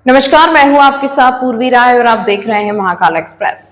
नमस्कार, मैं हूं आपके साथ पूर्वी राय और आप देख रहे हैं महाकाल एक्सप्रेस।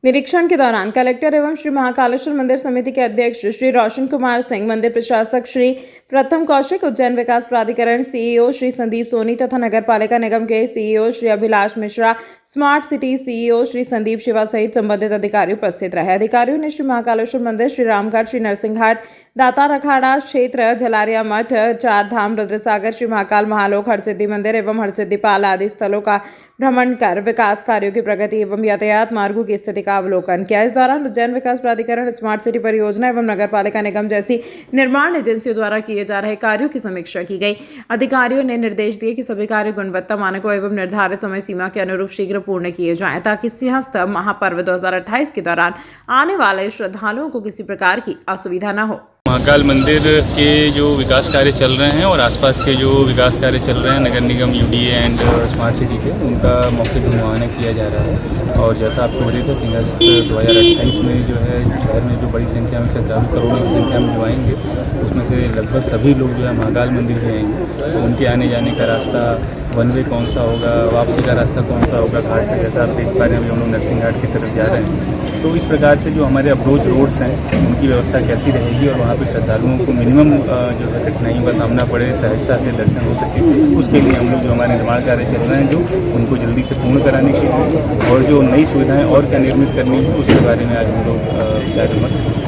निरीक्षण के दौरान कलेक्टर एवं श्री महाकालेश्वर मंदिर समिति के अध्यक्ष श्री रोशन कुमार सिंह, मंदिर प्रशासक श्री प्रथम कौशिक, उज्जैन विकास प्राधिकरण सीईओ श्री संदीप सोनी तथा नगर पालिका निगम के CEO Shri Abhilash Mishra, smart city CEO Shri Sandeep Shiva सहित संबंधित अधिकारी उपस्थित रहे। अधिकारियों ने श्री महाकालेश्वर मंदिर, श्री रामघाट, श्री नरसिंहघाट, दाता अखाड़ा क्षेत्र, झलारिया मठ, चार धाम, रुद्रसागर, श्री महाकाल महालोक, हरसिद्धि मंदिर एवं हरसिद्धिपाल आदि स्थलों का भ्रमण कर विकास कार्यों की प्रगति एवं यातायात मार्गों की स्थिति का अवलोकन किया। इस दौरान उज्जैन विकास प्राधिकरण, स्मार्ट सिटी परियोजना एवं नगर पालिका निगम जैसी निर्माण एजेंसियों द्वारा किए जा रहे कार्यों की समीक्षा की गई। अधिकारियों ने निर्देश दिए कि सभी कार्य गुणवत्ता मानकों एवं निर्धारित समय सीमा के अनुरूप शीघ्र पूर्ण किए जाएं, ताकि सिंहस्थ महापर्व 2028 के दौरान आने वाले श्रद्धालुओं को किसी प्रकार की असुविधा न हो। महाकाल मंदिर के जो विकास कार्य चल रहे हैं और आसपास के जो विकास कार्य चल रहे हैं नगर निगम यूडीए एंड स्मार्ट सिटी के, उनका मौके पर मुआयना किया जा रहा है। और जैसा आपको बोले थे, सिंहस्थ 2028 में जो है शहर में जो बड़ी संख्या में श्रद्धालु करोड़ों की संख्या में जो आएंगे, उसमें से लगभग सभी लोग जो है महाकाल मंदिर भी आएंगे। तो उनके आने जाने का रास्ता, वन वे कौन सा होगा, वापसी का रास्ता कौन सा होगा घाट से, जैसा आप देख पा रहे हैं हम लोग नरसिंहघाट की तरफ जा रहे हैं। तो इस प्रकार से जो हमारे अप्रोच रोड्स हैं उनकी व्यवस्था कैसी रहेगी और वहाँ पे श्रद्धालुओं को मिनिमम जो है कठिनाइयों का सामना पड़े, सहजता से दर्शन हो सके, उसके लिए हम लोग जो हमारे निर्माण कार्य चल रहे हैं जो उनको जल्दी से पूर्ण कराने के लिए और जो नई सुविधाएँ और क्या निर्मित करनी है उसके बारे में आज हम लोग विचार विमर्श करेंगे।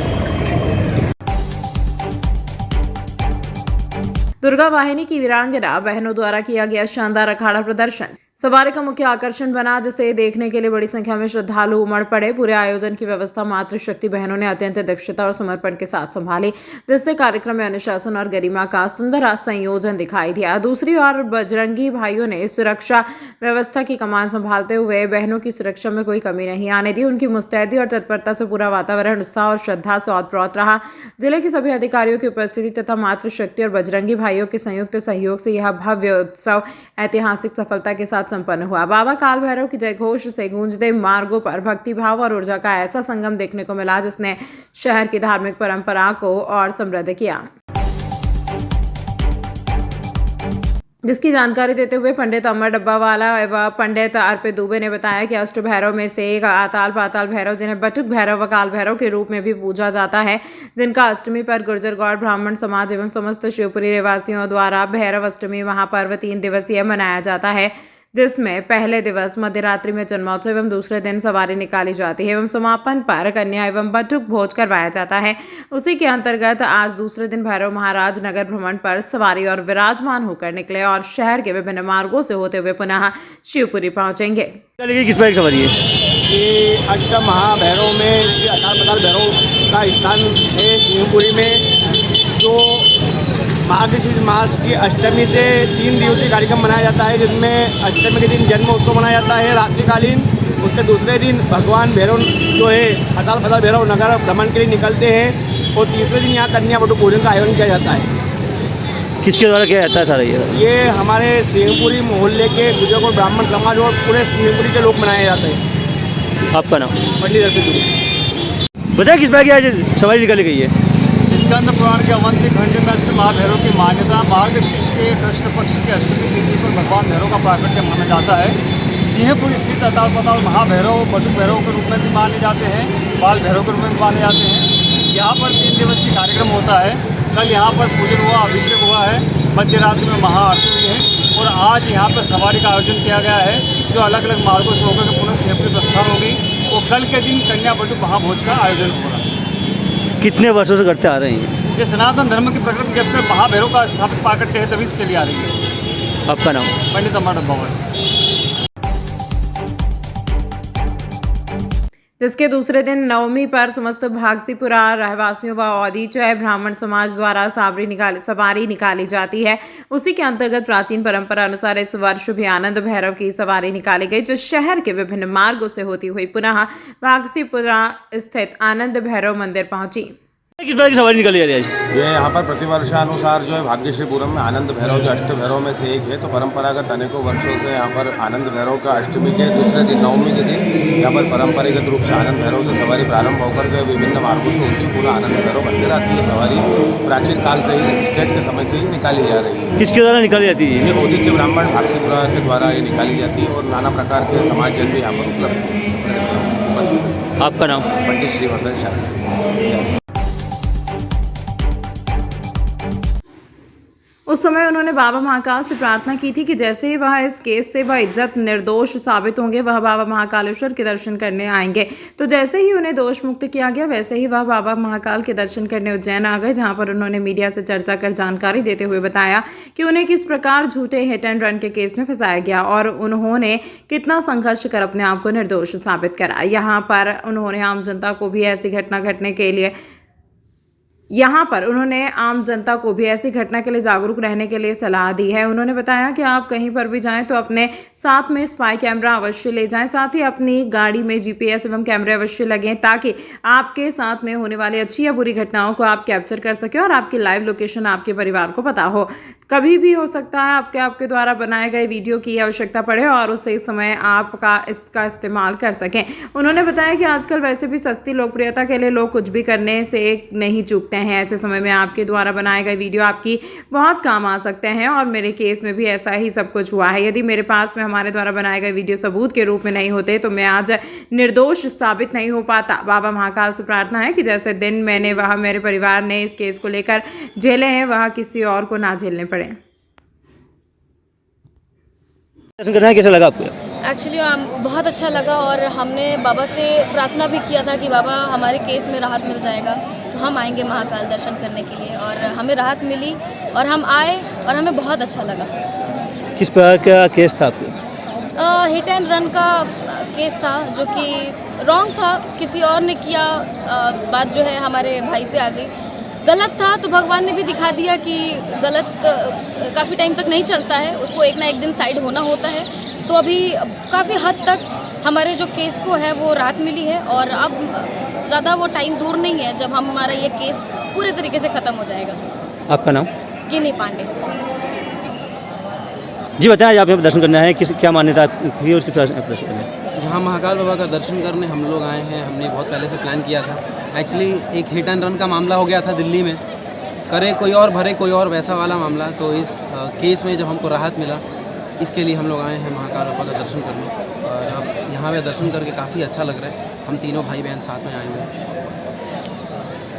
दुर्गा वाहिनी की वीरांगना बहनों द्वारा किया गया शानदार अखाड़ा प्रदर्शन सवारी का मुख्य आकर्षण बना, जिसे देखने के लिए बड़ी संख्या में श्रद्धालु उमड़ पड़े। पूरे आयोजन की व्यवस्था मातृशक्ति बहनों ने अत्यंत दक्षता और समर्पण के साथ संभाली, जिससे कार्यक्रम में अनुशासन और गरिमा का सुंदर संयोजन दिखाई दिया। दूसरी ओर बजरंगी भाइयों ने सुरक्षा व्यवस्था की कमान संभालते हुए बहनों की सुरक्षा में कोई कमी नहीं आने दी। उनकी मुस्तैदी और तत्परता से पूरा वातावरण उत्साह और श्रद्धा से ओतप्रोत रहा। जिले के सभी अधिकारियों की उपस्थिति तथा मातृशक्ति और बजरंगी भाइयों के संयुक्त सहयोग से यह भव्य उत्सव ऐतिहासिक सफलता के साथ संपन्न हुआ। बाबा काल भैरव की जयघोष से गूंजते मार्गों पर भक्ति भाव और ऊर्जा का ऐसा संगम देखने को मिला, जिसने शहर की धार्मिक परंपरा को और समृद्ध किया। जिसकी जानकारी देते हुए पंडित अमर डब्बावाला एवं पंडित अर्पित दुबे ने बताया कि अष्ट भैरव में से एक आताल पाताल भैरव, जिन्हें बटुक भैरव व काल भैरव के रूप में भी पूजा जाता है, जिनका अष्टमी पर गुर्जर गौड़ ब्राह्मण समाज एवं समस्त शिवपुरी निवासियों द्वारा भैरव अष्टमी महापर्व 3 दिवसीय मनाया जाता है, जिसमें पहले दिवस मध्यरात्रि में जन्मोत्सव एवं दूसरे दिन सवारी निकाली जाती है एवं समापन पर कन्या एवं बटुक भोज करवाया जाता है। उसी के अंतर्गत आज दूसरे दिन भैरव महाराज नगर भ्रमण पर सवारी और विराजमान होकर निकले और शहर के विभिन्न मार्गों से होते हुए पुनः शिवपुरी पहुंचेंगे। किस तरह की सवारी है? ये अष्टम महाभैरव में श्री अकाल पताल भैरव का स्थान है शिवपुरी में। जो मार्गशीर्ष मास की अष्टमी से 3 दिवसीय कार्यक्रम मनाया जाता है, जिसमें अष्टमी के दिन जन्म उत्सव मनाया जाता है रात्रिकालीन। उसके दूसरे दिन भगवान भैरव जो है अकाल पताल भैरव नगर भ्रमण के लिए निकलते हैं और तीसरे दिन यहाँ कन्या बटुक भोजन का आयोजन किया जाता है। किसके द्वारा किया जाता है सारा ये हमारे सिंहपुरी मोहल्ले के गुजर ब्राह्मण समाज और पूरे सिंहपुरी के लोग मनाए जाते हैं। आपका नाम? पंडित अर्पित दुबे। बताइए किस बार की आज सवारी निकाली गई है? स्कंद पुराण के अवंती खंड में अष्ट महाभैरव की मान्यता मार्गशीर्ष के कृष्ण पक्ष की अष्टमी तिथि पर भगवान भैरव का प्राकट्य माना जाता है। सिंहपुर स्थित अकाल पताल महाभैरव बटुक भैरव के रूप में भी माने जाते हैं, बाल भैरव के रूप में भी माने जाते हैं। यहाँ पर 3 दिवसीय कार्यक्रम होता है। कल यहाँ पर पूजन हुआ, अभिषेक हुआ है, मध्यरात्रि में महाआरती हुई है और आज यहाँ पर सवारी का आयोजन किया गया है, जो अलग अलग मार्गों से होकर पुनः सिंहपुरी प्रस्थान होगी और कल के दिन कन्या बटुक महाभोज का आयोजन होगा। कितने वर्षों से करते आ रहे हैं? ये सनातन धर्म की प्रकृति जब से महाभैरव का स्थापित प्राकट्य है तभी से चली आ रही है। आपका नाम? पंडित अमर डब्बावाला। जिसके दूसरे दिन नवमी पर समस्त भागसीपुरा रहवासियों व औदीचय ब्राह्मण समाज द्वारा सवारी निकाली जाती है। उसी के अंतर्गत प्राचीन परंपरा अनुसार इस वर्ष भी आनंद भैरव की सवारी निकाली गई, जो शहर के विभिन्न मार्गों से होती हुई पुनः भागसीपुरा स्थित आनंद भैरव मंदिर पहुंची। किस प्रकार की सवारी निकाली जा रही है आज? ये यहाँ पर प्रतिवर्षानुसार जो है भाग्यश्रीपुरम में आनंद भैरव जो अष्ट भैरव में से एक है, तो परंपरागत अनेकों वर्षों से यहाँ पर आनंद भैरव का अष्टमी के दूसरे दिन नवमी के दिन यहाँ पर परंपरागत रूप से आनंद भैरव से सवारी प्रारंभ होकर के विभिन्न मार्गों से होती है। पूरा आनंद भैरव मंदिर आती है। सवारी प्राचीन काल से ही स्टेट के समय से ही निकाली जा रही है। किसके द्वारा निकाली जाती है? ये मोदीचे ब्राह्मण भागसीपुरा के द्वारा ये निकाली जाती है और नाना प्रकार के समाज जन भी यहाँ पर उपलब्ध बस। आपका नाम? पंडित श्रीवर्धन शास्त्री। उस समय उन्होंने बाबा महाकाल से प्रार्थना की थी कि जैसे ही वह इस केस से इज्जत निर्दोष साबित होंगे, वह बाबा महाकालेश्वर के दर्शन करने आएंगे। तो जैसे ही उन्हें दोष मुक्त किया गया, वैसे ही वह बाबा महाकाल के दर्शन करने उज्जैन आ गए, जहां पर उन्होंने मीडिया से चर्चा कर जानकारी देते हुए बताया कि उन्हें किस प्रकार झूठे हिट एंड रन के केस में फंसाया गया और उन्होंने कितना संघर्ष कर अपने आप को निर्दोष साबित करा। यहाँ पर उन्होंने आम जनता को भी ऐसी घटना घटने के लिए ऐसी घटना के लिए जागरूक रहने के लिए सलाह दी है। उन्होंने बताया कि आप कहीं पर भी जाएं तो अपने साथ में स्पाई कैमरा अवश्य ले जाएं, साथ ही अपनी गाड़ी में जीपीएस एवं कैमरे अवश्य लगें ताकि आपके साथ में होने वाली अच्छी या बुरी घटनाओं को आप कैप्चर कर सकें और आपकी लाइव लोकेशन आपके परिवार को पता हो। कभी भी हो सकता है आपके द्वारा बनाए गए वीडियो की आवश्यकता पड़े और उसी समय आपका इसका इस्तेमाल कर सकें। उन्होंने बताया कि आजकल वैसे भी सस्ती लोकप्रियता के लिए लोग कुछ भी करने से नहीं चूकते हैं। ऐसे समय में आपके द्वारा बनाए गए वीडियो आपकी बहुत काम आ सकते हैं और मेरे केस में भी ऐसा ही सब कुछ हुआ है। यदि मेरे पास में हमारे द्वारा बनाए गए वीडियो सबूत के रूप में नहीं होते तो मैं आज निर्दोष साबित नहीं हो पाता। बाबा महाकाल से प्रार्थना है कि जैसे दिन मैंने वह मेरे परिवार ने इस केस को लेकर झेले हैं, वह किसी और को ना झेलने पड़े। दर्शन करना है, कैसा लगा आपको? एक्चुअली बहुत अच्छा लगा और हमने बाबा से प्रार्थना भी किया था कि बाबा हमारे केस में राहत मिल जाएगा तो हम आएंगे महाकाल दर्शन करने के लिए, और हमें राहत मिली और हम आए और हमें बहुत अच्छा लगा। किस प्रकार का केस था आपको? हिट एंड रन का केस था जो कि रॉन्ग था, किसी और ने किया, बात जो है हमारे भाई पे आ गई। गलत था तो भगवान ने भी दिखा दिया कि गलत काफ़ी टाइम तक नहीं चलता है, उसको एक ना एक दिन साइड होना होता है। तो अभी काफ़ी हद तक हमारे जो केस को है वो राहत मिली है और अब ज़्यादा वो टाइम दूर नहीं है जब हमारा ये केस पूरे तरीके से ख़त्म हो जाएगा। आपका नाम? गिनी पांडे। जी बताएं, आज आप यहाँ दर्शन करना है, क्या मान्यता है उसके दर्शन करना है? यहाँ महाकाल बाबा का दर्शन करने हम लोग आए हैं। हमने बहुत पहले से प्लान किया था। एक्चुअली एक हिट एंड रन का मामला हो गया था दिल्ली में, करे कोई और भरे कोई और, वैसा वाला मामला। तो इस केस में जब हमको राहत मिला, इसके लिए हम लोग आए हैं महाकाल बाबा का दर्शन करने और अब यहाँ पे दर्शन करके काफ़ी अच्छा लग रहा है। हम तीनों भाई बहन साथ में आए हुए हैं।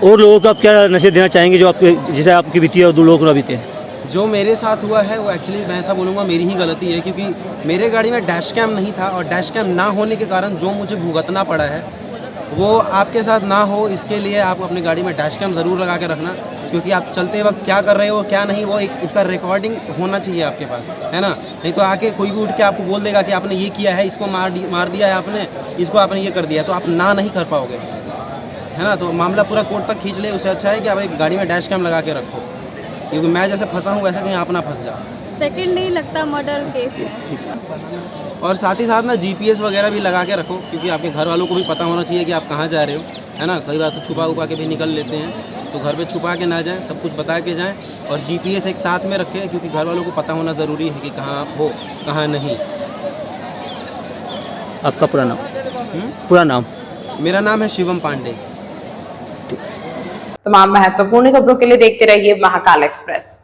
और लोगों को आप क्या नसीहत देना चाहेंगे जो आपके जैसे आपकी बीती है और दो लोगों को ना बीते? जो मेरे साथ हुआ है वो एक्चुअली मैं ऐसा बोलूँगा मेरी ही गलती है, क्योंकि मेरे गाड़ी में डैश कैम नहीं था और डैश कैम ना होने के कारण जो मुझे भुगतना पड़ा है वो आपके साथ ना हो। इसके लिए आप अपनी गाड़ी में डैश कैम ज़रूर लगा के रखना, क्योंकि आप चलते वक्त क्या कर रहे हो क्या नहीं वो एक उसका रिकॉर्डिंग होना चाहिए आपके पास, है ना। नहीं तो आके कोई भी उठ के आपको बोल देगा कि आपने ये किया है, इसको मार दिया है आपने, इसको आपने ये कर दिया, तो आप ना नहीं कर पाओगे, है ना। तो मामला पूरा कोर्ट तक खींच ले, उससे अच्छा है कि आप एक गाड़ी में डैश कैम लगा के रखो, क्योंकि मैं जैसे फंसा हूँ वैसे कहीं आप ना फंस जाओ। सेकंड नहीं लगता मर्डर केस में। और साथ ही साथ ना जीपीएस वगैरह भी लगा के रखो, क्योंकि आपके घर वालों को भी पता होना चाहिए कि आप कहाँ जा रहे हो, है ना। कई बार तो छुपा उपा के भी निकल लेते हैं, तो घर पे छुपा के ना जाएं, सब कुछ बता के जाएं और जीपीएस एक साथ में रखें, क्योंकि घर वालों को पता होना ज़रूरी है कि कहाँ आप हो कहाँ नहीं। आपका पूरा नाम? पूरा नाम? मेरा नाम है शिवम पांडे। तमाम महत्वपूर्ण खबरों के लिए देखते रहिए महाकाल एक्सप्रेस।